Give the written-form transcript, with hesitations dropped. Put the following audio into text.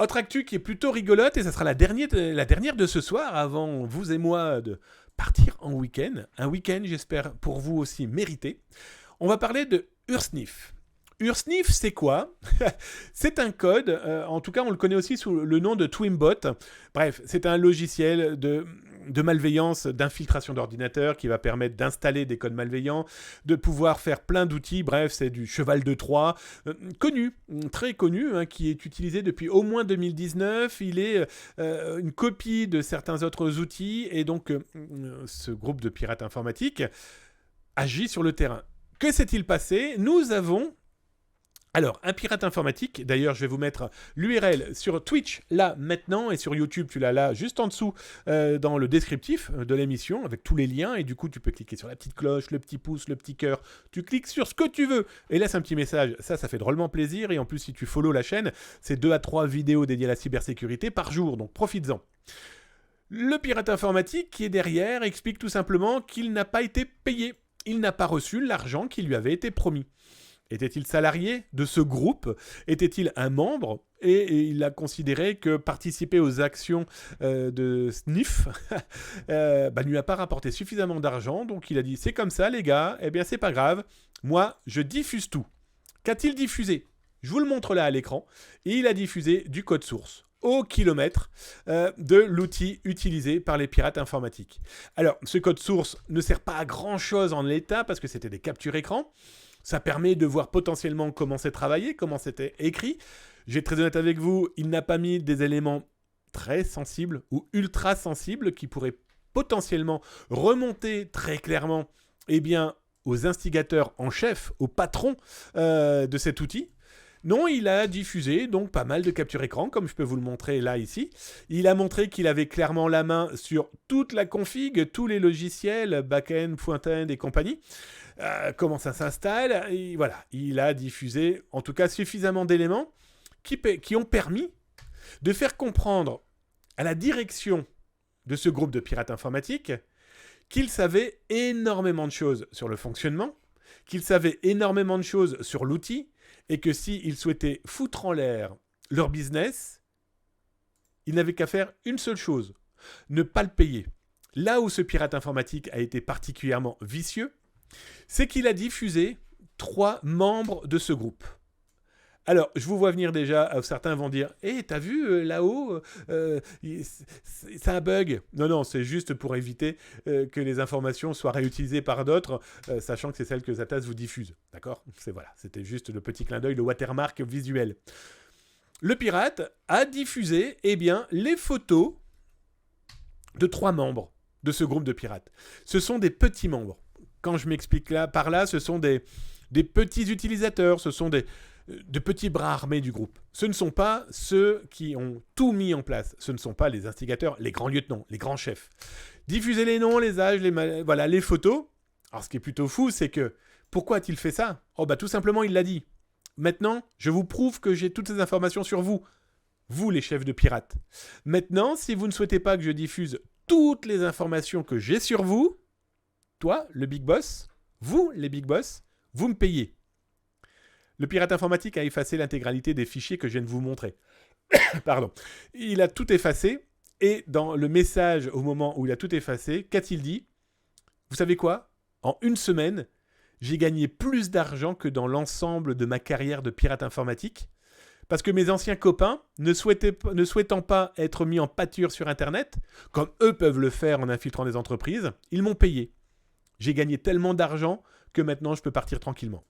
Autre actu qui est plutôt rigolote, et ça sera la dernière de ce soir, avant vous et moi de partir en week-end. Un week-end, j'espère, pour vous aussi mérité. On va parler de Ursnif. Ursnif, c'est quoi? C'est un code, en tout cas on le connaît aussi sous le nom de Twimbot. Bref, c'est un logiciel de malveillance, d'infiltration d'ordinateur qui va permettre d'installer des codes malveillants, de pouvoir faire plein d'outils. Bref, c'est du cheval de Troie, connu, très connu, hein, qui est utilisé depuis au moins 2019. Il est une copie de certains autres outils, et donc ce groupe de pirates informatiques agit sur le terrain. Que s'est-il passé? Nous avons... Alors, un pirate informatique, d'ailleurs je vais vous mettre l'URL sur Twitch là maintenant, et sur YouTube tu l'as là juste en dessous dans le descriptif de l'émission avec tous les liens, et du coup tu peux cliquer sur la petite cloche, le petit pouce, le petit cœur, tu cliques sur ce que tu veux et laisse un petit message, ça fait drôlement plaisir. Et en plus si tu follow la chaîne, c'est 2 à 3 vidéos dédiées à la cybersécurité par jour, donc profites-en. Le pirate informatique qui est derrière explique tout simplement qu'il n'a pas été payé, il n'a pas reçu l'argent qui lui avait été promis. Était-il salarié de ce groupe? Était-il un membre? Et il a considéré que participer aux actions de Sniff ne lui a pas rapporté suffisamment d'argent. Donc il a dit, c'est comme ça les gars, eh bien c'est pas grave, moi je diffuse tout. Qu'a-t-il diffusé? Je vous le montre là à l'écran. Et il a diffusé du code source au kilomètre de l'outil utilisé par les pirates informatiques. Alors ce code source ne sert pas à grand chose en l'état parce que c'était des captures écran. Ça permet de voir potentiellement comment c'est travaillé, comment c'était écrit. Je vais être très honnête avec vous, il n'a pas mis des éléments très sensibles ou ultra sensibles qui pourraient potentiellement remonter très clairement aux instigateurs en chef, aux patrons de cet outil. Non, il a diffusé donc pas mal de captures écran, comme je peux vous le montrer là, ici. Il a montré qu'il avait clairement la main sur toute la config, tous les logiciels, back-end, front-end et compagnie. Comment ça s'installe, et voilà, il a diffusé en tout cas suffisamment d'éléments qui ont permis de faire comprendre à la direction de ce groupe de pirates informatiques qu'il savait énormément de choses sur le fonctionnement, qu'il savait énormément de choses sur l'outil, et que s'ils souhaitaient foutre en l'air leur business, ils n'avaient qu'à faire une seule chose, ne pas le payer. Là où ce pirate informatique a été particulièrement vicieux, c'est qu'il a diffusé 3 membres de ce groupe. Alors, je vous vois venir déjà, certains vont dire « Eh, t'as vu là-haut, c'est un bug !» Non, c'est juste pour éviter que les informations soient réutilisées par d'autres, sachant que c'est celle que Zatas vous diffuse. D'accord ? C'était juste le petit clin d'œil, le watermark visuel. Le pirate a diffusé, les photos de 3 membres de ce groupe de pirates. Ce sont des petits membres. Quand je m'explique par là, ce sont des petits utilisateurs, ce sont de petits bras armés du groupe. Ce ne sont pas ceux qui ont tout mis en place. Ce ne sont pas les instigateurs, les grands lieutenants, les grands chefs. Diffuser les noms, les âges, les photos. Alors, ce qui est plutôt fou, c'est que pourquoi a-t-il fait ça? Tout simplement, il l'a dit. Maintenant, je vous prouve que j'ai toutes ces informations sur vous. Vous, les chefs de pirates. Maintenant, si vous ne souhaitez pas que je diffuse toutes les informations que j'ai sur vous, toi, le big boss, vous, les big boss, vous me payez. Le pirate informatique a effacé l'intégralité des fichiers que je viens de vous montrer. Pardon. Il a tout effacé, et dans le message, au moment où il a tout effacé, qu'a-t-il dit? Vous savez quoi? En 1 semaine, j'ai gagné plus d'argent que dans l'ensemble de ma carrière de pirate informatique, parce que mes anciens copains, ne souhaitant pas être mis en pâture sur Internet, comme eux peuvent le faire en infiltrant des entreprises, ils m'ont payé. J'ai gagné tellement d'argent que maintenant je peux partir tranquillement.